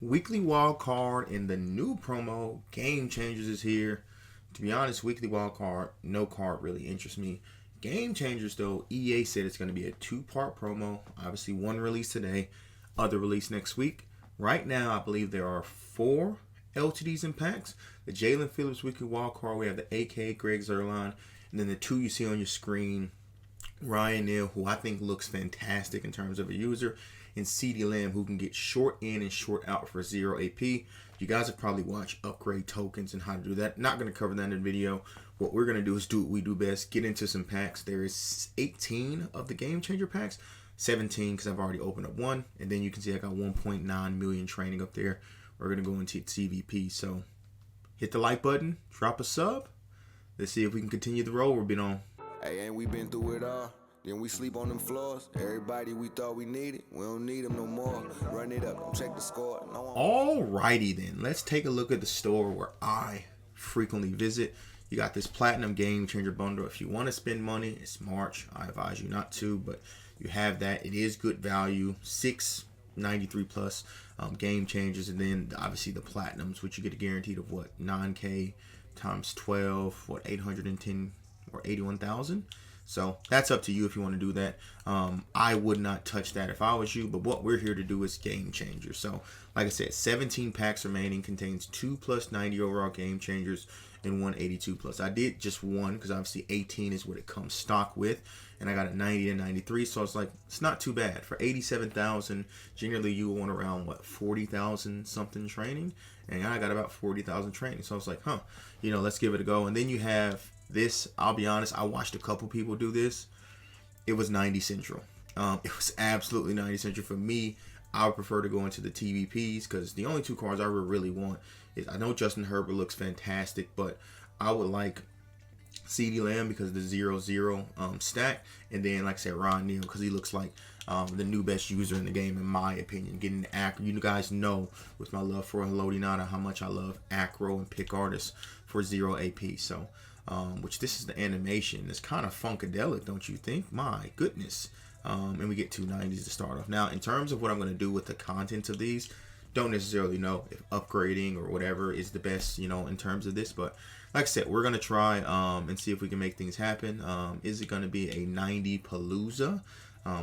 Weekly wild card in the new promo, Game Changers is here. To be honest, weekly wild card, no card really interests me. Game Changers though, EA said it's going to be a two-part promo. Obviously, one release today, other release next week. Right now, I believe there are 4 LTDs and packs. The Jalen Phillips weekly wild card. We have the AK Greg Zerline, and then the 2 you see on your screen, Ryan Neal, who I think looks fantastic in terms of a user, and CD Lamb, who can get short in and short out for 0 AP. You guys have probably watched upgrade tokens and how to do that. Not going to cover that in the video. What we're going to do is do what we do best, get into some packs. There is 18 of the Game Changer packs, 17 because I've already opened up one, and then you can see I got 1.9 million training up there. We're going to go into CVP, so hit the like button, drop a sub. Let's see if we can continue the roll we've been on. Hey, ain't we been through it all? Then we sleep on them floors. Everybody we thought we needed, we don't need them no more. Run it up, don't check the score. No Alrighty then, let's take a look at the store where I frequently visit. You got this Platinum Game Changer bundle. If you want to spend money, it's March. I advise you not to, but you have that. It is good value. 693 plus Game Changers, and then obviously the Platinums, which you get a guaranteed of what, 9K times 12, what, 810 or 81,000. So that's up to you if you want to do that. I would not touch that if I was you, but what we're here to do is Game Changers. So like I said, 17 packs remaining, contains 2 plus 90 overall Game Changers and 182 plus. I did just one because obviously 18 is what it comes stock with, and I got a 90 and 93, so it's like, it's not too bad. For 87,000, generally you want around what, 40,000 something training, and I got about 40,000 training. So I was like, let's give it a go. And then you have this. I'll be honest, I watched a couple people do this. It was 90 Central. It was absolutely 90 Central. For me, I would prefer to go into the TVPs because the only 2 cards I really want is, I know Justin Herbert looks fantastic, but I would like CD Lamb because of the 0-0 stack, and then like I said, Ron Neal because he looks like the new best user in the game in my opinion. Getting acro, you guys know with my love for Lodinata how much I love acro and pick artists for 0 AP. So which this is the animation. It's kind of funkadelic, don't you think? My goodness. And we get 290s to start off. Now, in terms of what I'm going to do with the contents of these, don't necessarily know if upgrading or whatever is the best, in terms of this. But like I said, we're going to try and see if we can make things happen. Is it going to be a 90 Palooza?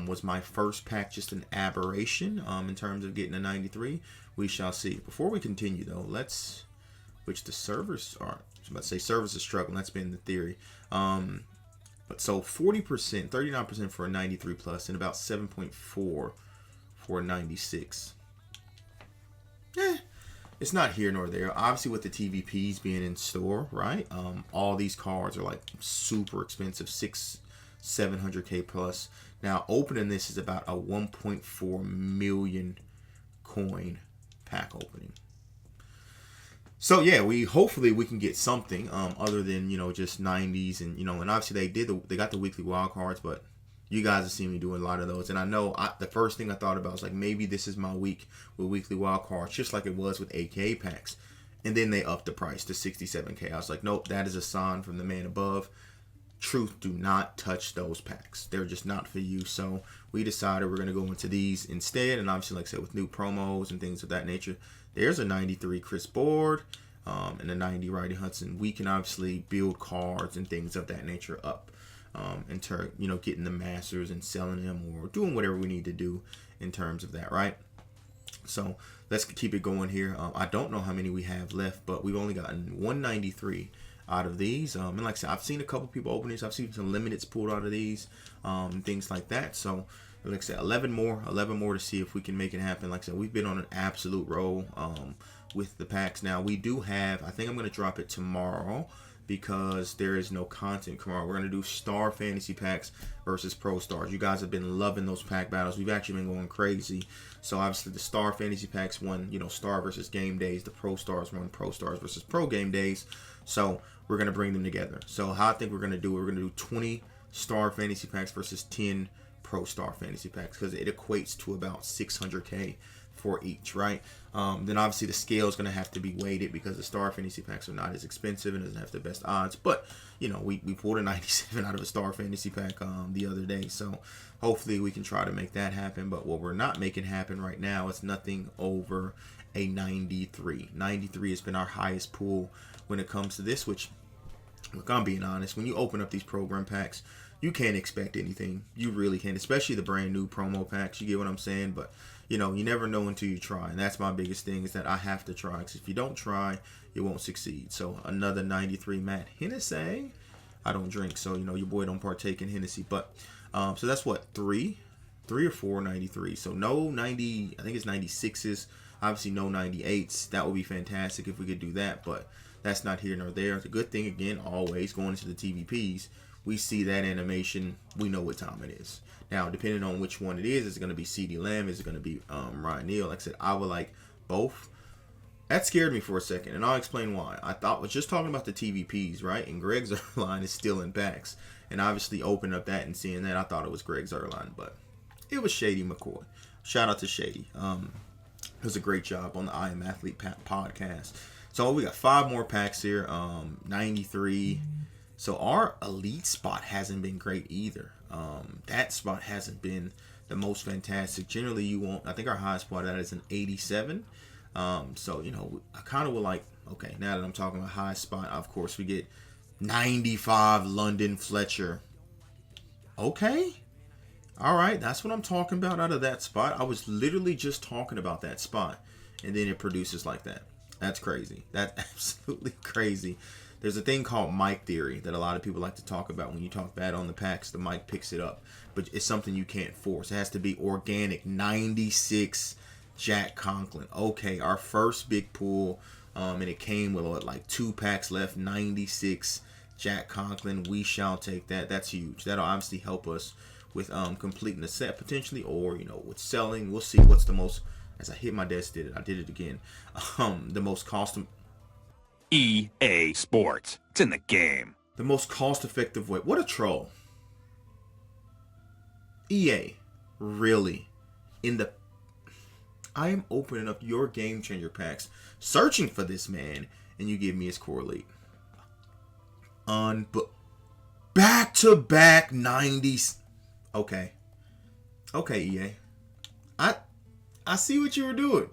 Was my first pack just an aberration in terms of getting a 93? We shall see. Before we continue, though, which the servers are, I was about to say servers are struggling. That's been the theory. But so 40%, 39% for a 93 plus, and about 7.4 for a 96. It's not here nor there. Obviously, with the TVPs being in store, right? All these cards are like super expensive, 700K plus. Now, opening this is about a 1.4 million coin pack opening. So yeah, hopefully we can get something other than just 90s, and and obviously they got the weekly wild cards, but you guys have seen me doing a lot of those, and I know the first thing I thought about was like, maybe this is my week with weekly wild cards, just like it was with AK packs, and then they upped the price to 67K. I was like, nope, that is a sign from the man above. Truth, do not touch those packs. They're just not for you. So we decided we're going to go into these instead. And obviously, like I said, with new promos and things of that nature, there's a 93 Chris Board and a 90 Rodney Hudson. We can obviously build cards and things of that nature up in turn, getting the masters and selling them or doing whatever we need to do in terms of that, right? So let's keep it going here. I don't know how many we have left, but we've only gotten 193 out of these, and like I said, I've seen a couple people open these. I've seen some limiteds pulled out of these, things like that. So like I said, 11 more to see if we can make it happen. Like I said, we've been on an absolute roll with the packs. Now we do have, I think I'm going to drop it tomorrow because there is no content tomorrow. We're going to do Star Fantasy packs versus Pro Stars. You guys have been loving those pack battles. We've actually been going crazy. So obviously the Star Fantasy packs won, Star versus Game Days. The Pro Stars won Pro Stars versus Pro Game Days. So we're going to bring them together. So how I think we're going to do it, we're going to do 20 Star Fantasy packs versus 10 Pro Star Fantasy packs because it equates to about 600K for each, right? Then obviously the scale is going to have to be weighted because the Star Fantasy packs are not as expensive and doesn't have the best odds. But, we pulled a 97 out of a Star Fantasy pack the other day. So hopefully we can try to make that happen. But what we're not making happen right now is nothing over a 93. 93 has been our highest pull when it comes to this, which, look, I'm being honest, when you open up these program packs, you can't expect anything. You really can't, especially the brand new promo packs. You get what I'm saying? But, you know, you never know until you try. And that's my biggest thing, is that I have to try. Because if you don't try, you won't succeed. So another 93 Matt Hennessy. I don't drink, so, you know, your boy don't partake in Hennessy. But, so that's what, three or four 93. So no 90, I think it's 96s. Obviously no 98s. That would be fantastic if we could do that. But that's not here nor there. The good thing, again, always going into the TVPs, we see that animation, we know what time it is. Now, depending on which one it is it going to be CeeDee Lamb? Is it going to be Ryan Neal? Like I said, I would like both. That scared me for a second, and I'll explain why. I was just talking about the TVPs, right? And Greg Zuerlein is still in packs. And obviously opening up that and seeing that, I thought it was Greg Zuerlein, but it was Shady McCoy. Shout out to Shady. It was a great job on the I Am Athlete podcast. So we got 5 more packs here. 93. So our elite spot hasn't been great either. That spot hasn't been the most fantastic. Generally, you won't. I think our highest spot that is an 87. So, you know, I kind of would like, okay, now that I'm talking about high spot, of course, we get 95 London Fletcher. Okay. All right. That's what I'm talking about out of that spot. I was literally just talking about that spot, and then it produces like that. That's crazy. That's absolutely crazy. There's a thing called mic theory that a lot of people like to talk about. When you talk bad on the packs, the mic picks it up. But it's something you can't force. It has to be organic. 96 Jack Conklin. Okay, our first big pull, and it came with like 2 packs left. 96 Jack Conklin. We shall take that. That's huge. That'll obviously help us with completing the set potentially, or, you know, with selling. We'll see what's the most. As I hit my desk, I did it again. The most cost. EA Sports. It's in the game. The most cost-effective way. What a troll. EA, really? I am opening up your Game Changer packs, searching for this man, and you give me his core elite. Back-to-back 90s. Okay, EA. I see what you were doing.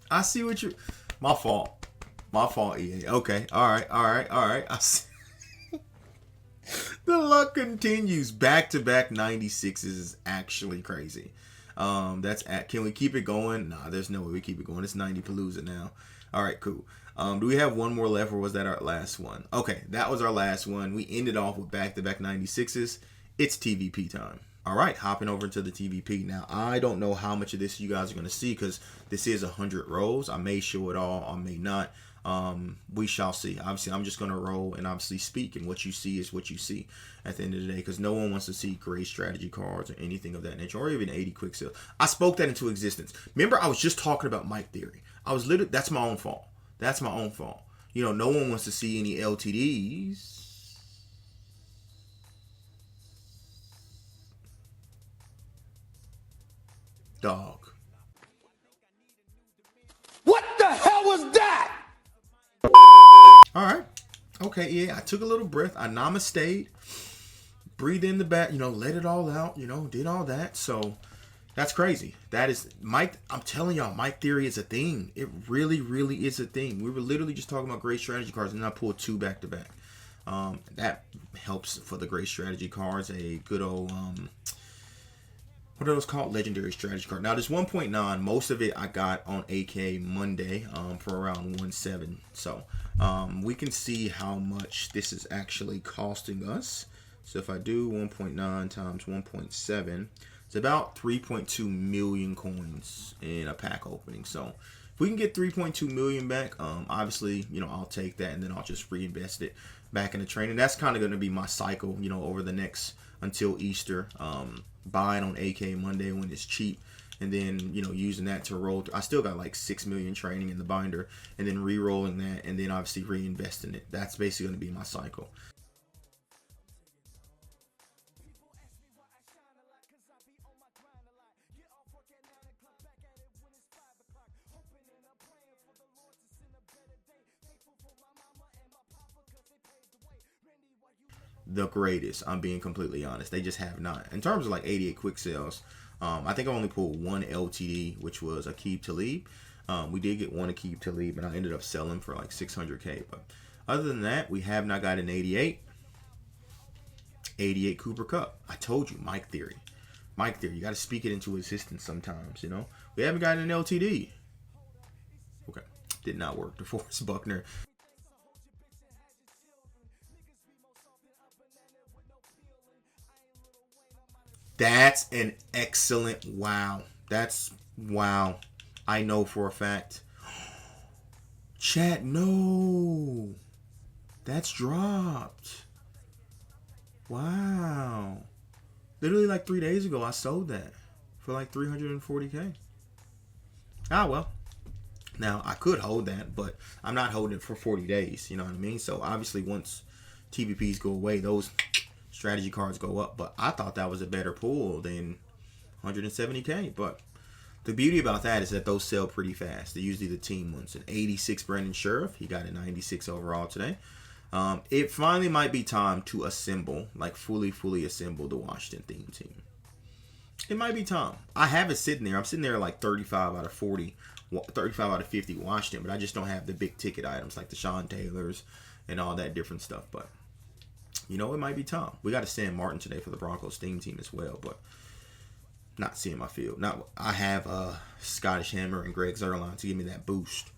I see what you. My fault, EA. Okay, all right. I see. The luck continues. Back-to-back 96s is actually crazy. Can we keep it going? Nah, there's no way we keep it going. It's 90 Palooza now. All right, cool. Do we have one more left, or was that our last one? Okay, that was our last one. We ended off with back-to-back 96s. It's TVP time. All right, hopping over to the TVP. Now, I don't know how much of this you guys are going to see, because this is 100 rows. I may show it all, I may not. We shall see. Obviously, I'm just going to roll and obviously speak, and what you see is what you see at the end of the day, because no one wants to see great strategy cards or anything of that nature, or even 80 quick sales. I spoke that into existence. Remember, I was just talking about mic theory. That's my own fault. You know, no one wants to see any LTDs. Dog. What the hell was that? All right. Okay, yeah, I took a little breath. I namaste, breathed in the back, you know, let it all out, you know, did all that. So that's crazy. That is Mike. I'm telling y'all, mic theory is a thing. It really, really is a thing. We were literally just talking about great strategy cards, and then I pulled 2 back to back. That helps for the great strategy cards. A good old what are those called? Legendary strategy card. Now, this 1.9, most of it I got on AK Monday for around 1.7. So we can see how much this is actually costing us. So if I do 1.9 times 1.7, it's about 3.2 million coins in a pack opening. So if we can get 3.2 million back, obviously, you know, I'll take that, and then I'll just reinvest it back into training. That's kind of going to be my cycle, you know, over the next until Easter. Buying on AK Monday when it's cheap, and then, you know, using that to roll. I still got like 6 million training in the binder, and then re-rolling that, and then obviously reinvesting it. That's basically going to be my cycle. The greatest, I'm being completely honest. They just have not. In terms of like 88 quick sales, I think I only pulled 1 LTD, which was Aqib Talib. We did get one Aqib Talib, and I ended up selling for like 600K. But other than that, we have not got an 88. 88 Cooper Cup. I told you, Mike Theory. Mike Theory, you got to speak it into existence sometimes, you know. We haven't gotten an LTD. Okay, did not work. DeForest Buckner. That's an excellent wow. That's wow. I know for a fact. Chat, no. That's dropped. Wow. Literally like 3 days ago, I sold that for like 340K. Ah, well. Now, I could hold that, but I'm not holding it for 40 days. You know what I mean? So, obviously, once TVPs go away, those strategy cards go up. But I thought that was a better pool than 170K. But the beauty about that is that those sell pretty fast. They're usually the team ones. An 86 Brandon Sheriff. He got a 96 overall today. It finally might be time to assemble, like fully assemble the Washington theme team. It might be time. I have it sitting there. I'm sitting there like 35 out of 40, 35 out of 50 Washington, but I just don't have the big ticket items like the Sean Taylors and all that different stuff. But, you know, it might be time. We got a Sam Martin today for the Broncos theme team as well, but not seeing my field. Not, I have Scottish Hammer and Greg Zerline to give me that boost.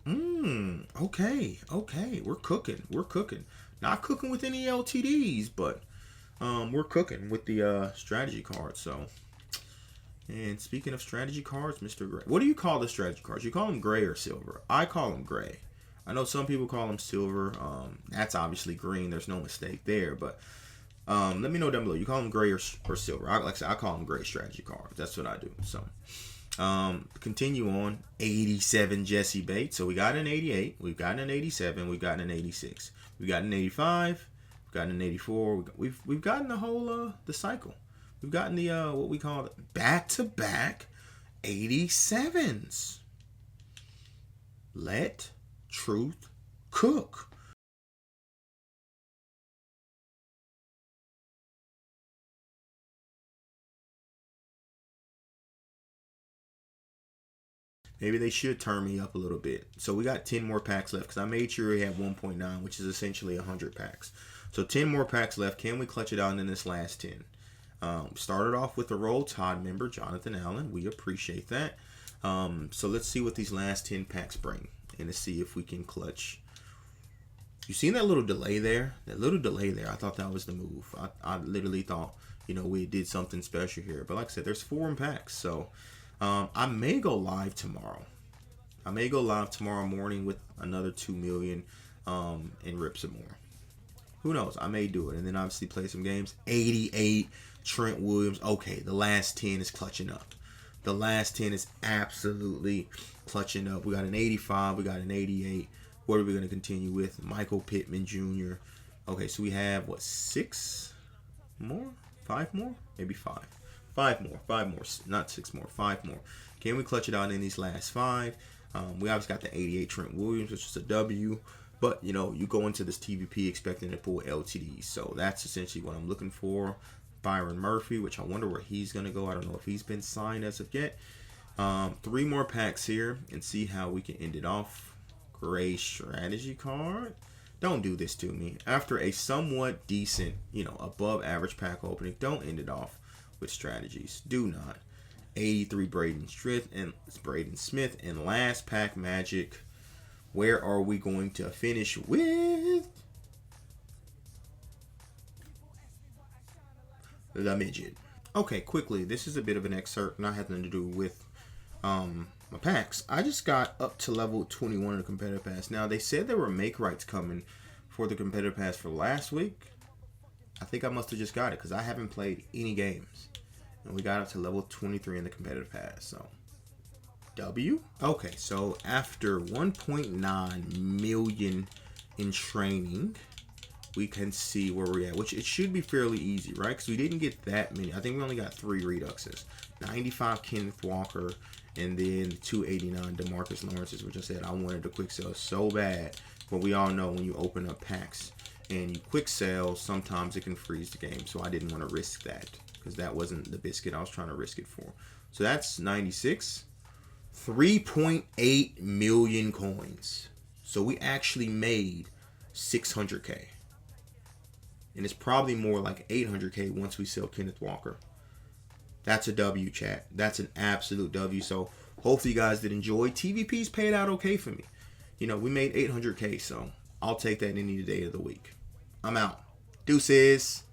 Okay. We're cooking. Not cooking with any LTDs, but we're cooking with the strategy cards. So, and speaking of strategy cards, Mr. Gray. What do you call the strategy cards? You call them gray or silver? I call them gray. I know some people call them silver. That's obviously green. There's no mistake there. But let me know down below. You call them gray or silver? Like I said, I call them gray strategy cards. That's what I do. So. Continue on. 87 Jesse Bates. So we got an 88, we've gotten an 87, we've gotten an 86, we've got an 85, we've gotten an 84. We've gotten the whole the cycle. We've gotten the what we call back-to-back 87s. Let truth cook. Maybe they should turn me up a little bit. So we got 10 more packs left because I made sure we had 1.9, which is essentially 100 packs. So 10 more packs left. Can we clutch it out in this last 10? Started off with the Roll Tide member, Jonathan Allen. We appreciate that. So let's see what these last 10 packs bring and to see if we can clutch. You seen that little delay there? That little delay there, I thought that was the move. I literally thought, you know, we did something special here. But like I said, there's 4 packs. So I may go live tomorrow. I may go live tomorrow morning with another 2 million and rip some more. Who knows? I may do it. And then obviously play some games. 88, Trent Williams. Okay, the last 10 is clutching up. The last 10 is absolutely clutching up. We got an 85. We got an 88. What are we going to continue with? Michael Pittman Jr. Okay, so we have, what, 6 more? 5 more? Maybe 5. 5 more, not 6 more, 5 more. Can we clutch it out in these last 5? We obviously got the 88 Trent Williams, which is a W. But, you know, you go into this TVP expecting to pull LTDs. So that's essentially what I'm looking for. Byron Murphy, which I wonder where he's going to go. I don't know if he's been signed as of yet. 3 more packs here and see how we can end it off. Gray strategy card. Don't do this to me. After a somewhat decent, you know, above average pack opening, don't end it off with strategies. Do not. 83 Braden Smith and last pack magic. Where are we going to finish with? The midget. Okay, quickly, this is a bit of an excerpt, not having to do with my packs. I just got up to level 21 in the competitive pass. Now, they said there were make rights coming for the competitive pass for last week. I think I must have just got it because I haven't played any games. And we got up to level 23 in the competitive pass. So, W? Okay, so after 1.9 million in training, we can see where we're at, which it should be fairly easy, right? Because we didn't get that many. I think we only got 3 reduxes. 95 Kenneth Walker, and then 289 DeMarcus Lawrence's, which I said I wanted to quick sell so bad. But we all know when you open up packs and you quick sell, sometimes it can freeze the game. So I didn't want to risk that because that wasn't the biscuit I was trying to risk it for. So that's 96. 3.8 million coins. So we actually made 600K. And it's probably more like 800K once we sell Kenneth Walker. That's a W, chat. That's an absolute W. So hopefully you guys did enjoy. TVP's paid out okay for me. You know, we made 800K, so I'll take that any day of the week. I'm out. Deuces.